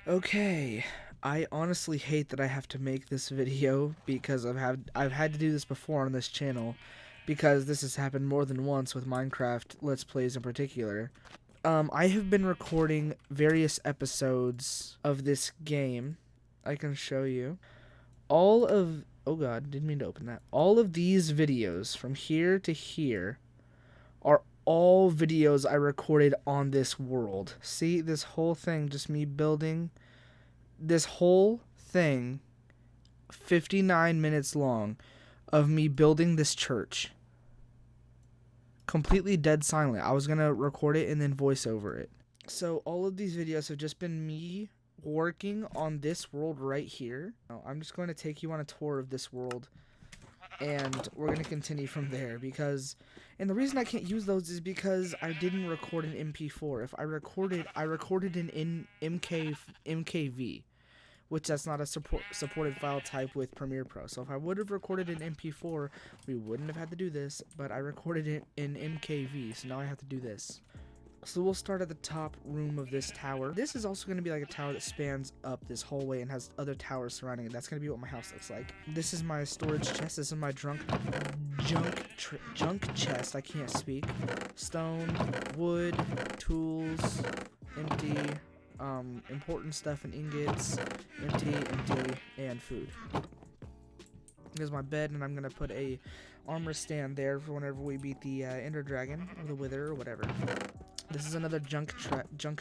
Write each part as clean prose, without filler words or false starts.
Okay, I honestly hate that I have to make this video because I've had to do this before on this channel because this has happened more than once with Minecraft Let's Plays in particular. I have been recording various episodes of this game. I can show you. Oh god, didn't mean to open that. All of these videos from here to here are all videos I recorded on this world. See, this whole thing, just me building this whole thing, 59 minutes long, of me building this church. Completely dead silent. I was going to record it and then voice over it. So all of these videos have just been me working on this world right here. I'm just going to take you on a tour of this world, and we're going to continue from there because... And the reason I can't use those is because I didn't record an MP4. If I recorded an MKV, which that's not a supported file type with Premiere Pro. So if I would have recorded an MP4, we wouldn't have had to do this, but I recorded it in MKV, so now I have to do this. So we'll start at the top room of this tower. This is also going to be like a tower that spans up this hallway and has other towers surrounding it. That's going to be what my house looks like. This is my storage chest. This is my junk chest. I can't speak. Stone, wood, tools, empty. Important stuff and ingots, empty, and food. Here's my bed, and I'm gonna put a armor stand there for whenever we beat the Ender Dragon or the Wither or whatever. This is another junk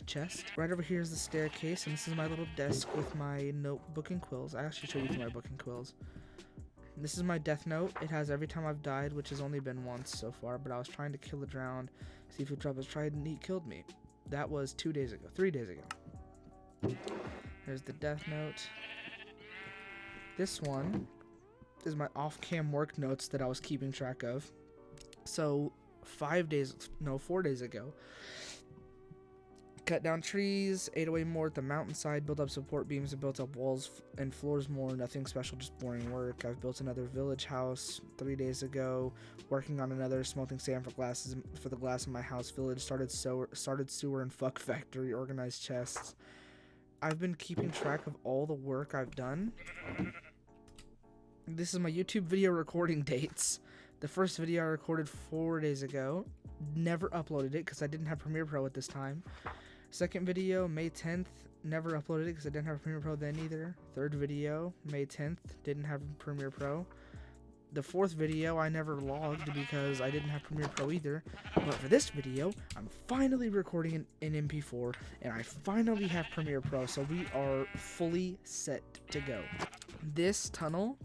chest. Right over here is the staircase, and this is my little desk with my notebook and quills. I actually showed you through my book and quills. This is my death note. It has every time I've died, which has only been once so far, but I was trying to kill a drowned seafood trap. Was tried and he killed me. That was 3 days ago. There's the death note. This one is my off-cam work notes that I was keeping track of. So 4 days ago, cut down trees, ate away more at the mountainside, built up support beams, and built up walls and floors more. Nothing special, just boring work. I've built another village house 3 days ago, working on another smelting sand for the glass in my house village. Started sewer and fuck factory, organized chests. I've been keeping track of all the work I've done. This is my YouTube video recording dates. The first video I recorded 4 days ago. Never uploaded it because I didn't have Premiere Pro at this time. Second video, May 10th. Never uploaded it because I didn't have Premiere Pro then either. Third video, May 10th. Didn't have Premiere Pro. The fourth video I never logged because I didn't have Premiere Pro either. But for this video, I'm finally recording an MP4 and I finally have Premiere Pro, so we are fully set to go. This tunnel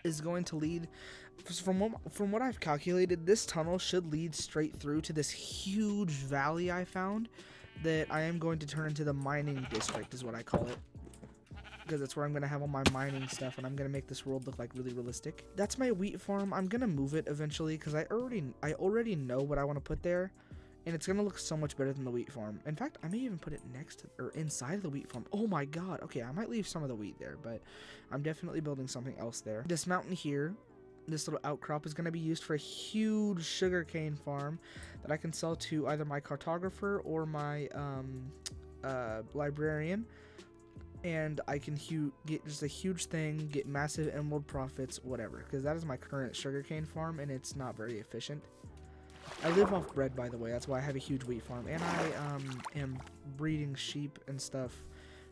is going to lead, from what I've calculated, this tunnel should lead straight through to this huge valley I found that I am going to turn into the mining district, is what I call it. Because that's where I'm going to have all my mining stuff, and I'm going to make this world look like really realistic. That's my wheat farm. I'm going to move it eventually because I already know what I want to put there, and it's going to look so much better than the wheat farm. In fact, I may even put it next to, or inside of the wheat farm. Oh my god. Okay, I might leave some of the wheat there, but I'm definitely building something else there. This mountain here, this little outcrop, is going to be used for a huge sugarcane farm that I can sell to either my cartographer or my librarian. And I can get just a huge thing, get massive emerald profits, whatever. Because that is my current sugarcane farm, and it's not very efficient. I live off bread, by the way. That's why I have a huge wheat farm. And I am breeding sheep and stuff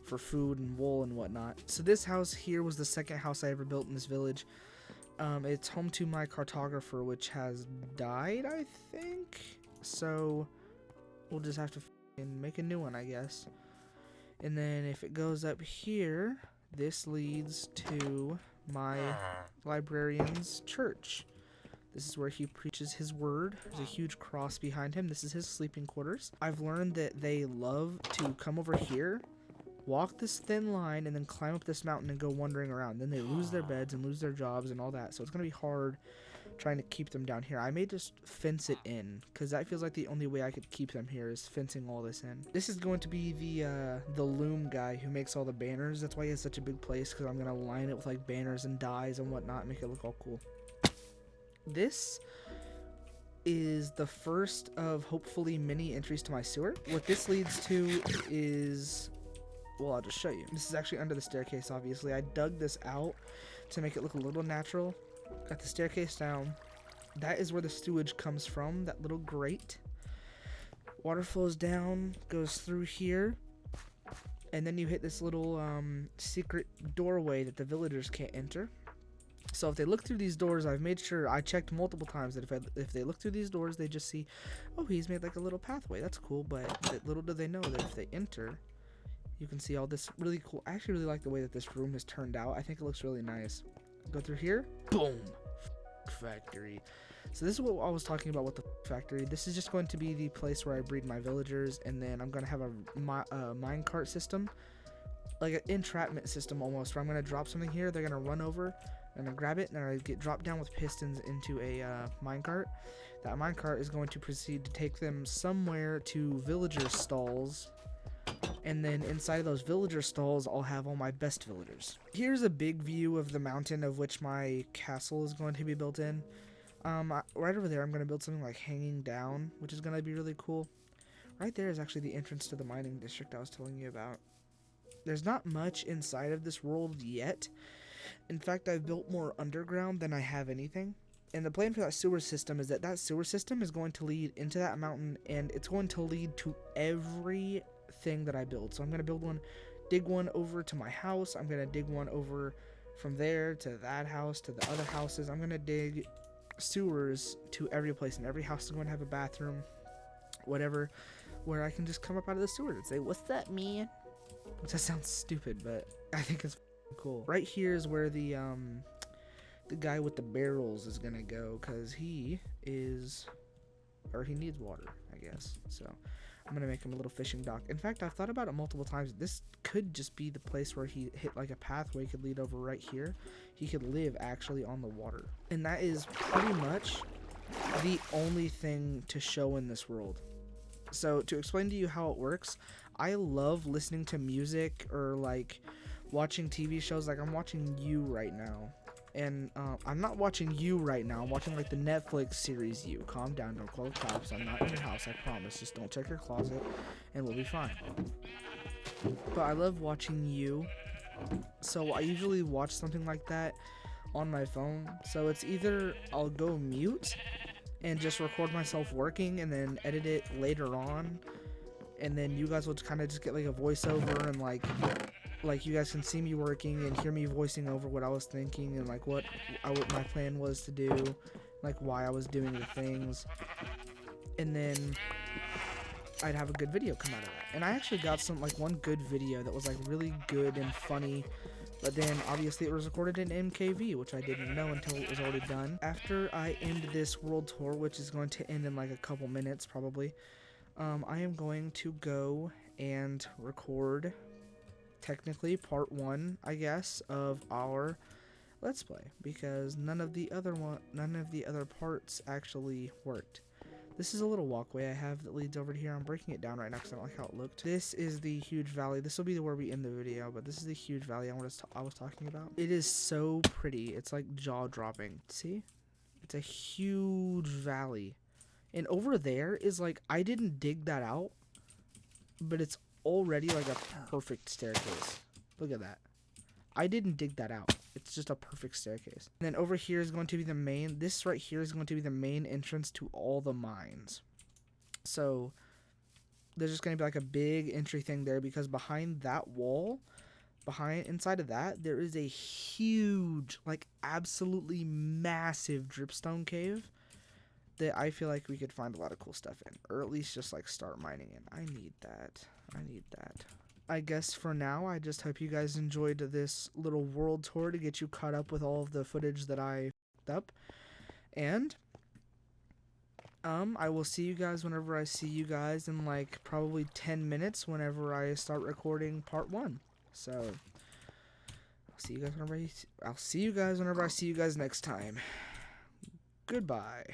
for food and wool and whatnot. So this house here was the second house I ever built in this village. It's home to my cartographer, which has died, I think. So we'll just have to make a new one, I guess. And then if it goes up here, this leads to my librarian's church. This is where he preaches his word. There's a huge cross behind him. This is his sleeping quarters. I've learned that they love to come over here, walk this thin line, and then climb up this mountain and go wandering around. Then they lose their beds and lose their jobs and all that. So it's going to be hard trying to keep them down here. I may just fence it in because that feels like the only way I could keep them here is fencing all this in. This is going to be the loom guy who makes all the banners. That's why he has such a big place, because I'm going to line it with like banners and dyes and whatnot and make it look all cool. This is the first of hopefully many entries to my sewer. What this leads to is Well, I'll just show you. This is actually under the staircase, obviously. I dug this out to make it look a little natural. Got the staircase down. That is where the sewage comes from, that little grate. Water flows down, goes through here, and then you hit this little secret doorway that the villagers can't enter. So if they look through these doors, I've made sure, I checked multiple times that if they look through these doors, they just see, oh, he's made like a little pathway. That's cool, but little do they know that if they enter, you can see all this really cool. I actually really like the way that this room has turned out. I think it looks really nice. Go through here, boom, factory. So this is what I was talking about with the factory. This is just going to be the place where I breed my villagers, and then I'm going to have a minecart system, like an entrapment system almost, where I'm going to drop something here, they're going to run over, I'm going to grab it, and I get dropped down with pistons into a minecart. That minecart is going to proceed to take them somewhere to villager stalls, and then inside of those villager stalls, I'll have all my best villagers. Here's a big view of the mountain of which my castle is going to be built in. Right over there, I'm going to build something like hanging down, which is going to be really cool. Right there is actually the entrance to the mining district I was telling you about. There's not much inside of this world yet. In fact, I've built more underground than I have anything. And the plan for that sewer system is that that sewer system is going to lead into that mountain, and it's going to lead to everything that I build. So I'm going to build one, dig one over to my house. I'm going to dig one over from there to that house, to the other houses. I'm going to dig sewers to every place, and every house is going to have a bathroom, whatever, where I can just come up out of the sewer and say, what's that, man? Which that sounds stupid, but I think it's cool. Right here is where the guy with the barrels is gonna go, because he needs water, I guess. So I'm gonna make him a little fishing dock. In fact, I've thought about it multiple times. This could just be the place where he hit like a pathway could lead over right here. He could live actually on the water. And that is pretty much the only thing to show in this world. So to explain to you how it works, I love listening to music or like watching TV shows. Like I'm watching You right now. And I'm not watching You right now. I'm watching like the Netflix series You. Calm down, don't call the cops. I'm not in your house, I promise. Just don't check your closet and we'll be fine. But I love watching You. So I usually watch something like that on my phone. So it's either I'll go mute and just record myself working and then edit it later on. And then you guys will kind of just get like a voiceover, and like you guys can see me working and hear me voicing over what I was thinking and like what my plan was to do, like why I was doing the things. And then I'd have a good video come out of that. And I actually got one good video that was like really good and funny, but then obviously it was recorded in MKV, which I didn't know until it was already done. After I end this world tour, which is going to end in like a couple minutes probably, I am going to go and record technically part 1, I guess, of our Let's Play, because none of the other parts actually worked. This is a little walkway I have that leads over to here. I'm breaking it down right now because I don't like how it looked. This is the huge valley. This will be where we end the video, but this is the huge valley I was talking about. It is so pretty. It's like jaw-dropping. See? It's a huge valley. And over there is like, I didn't dig that out, but it's already like a perfect staircase. Look at that. I didn't dig that out. It's just a perfect staircase. And then over here is going to be the main, this right here is going to be the main entrance to all the mines. So there's just going to be like a big entry thing there, because behind that wall, inside of that, there is a huge, like absolutely massive dripstone cave that I feel like we could find a lot of cool stuff in, or at least just like start mining in. I need that. I guess for now, I just hope you guys enjoyed this little world tour to get you caught up with all of the footage that I f***ed up. And I will see you guys whenever I see you guys in like probably 10 minutes whenever I start recording part 1. So I'll see you guys whenever I see you guys next time. Goodbye.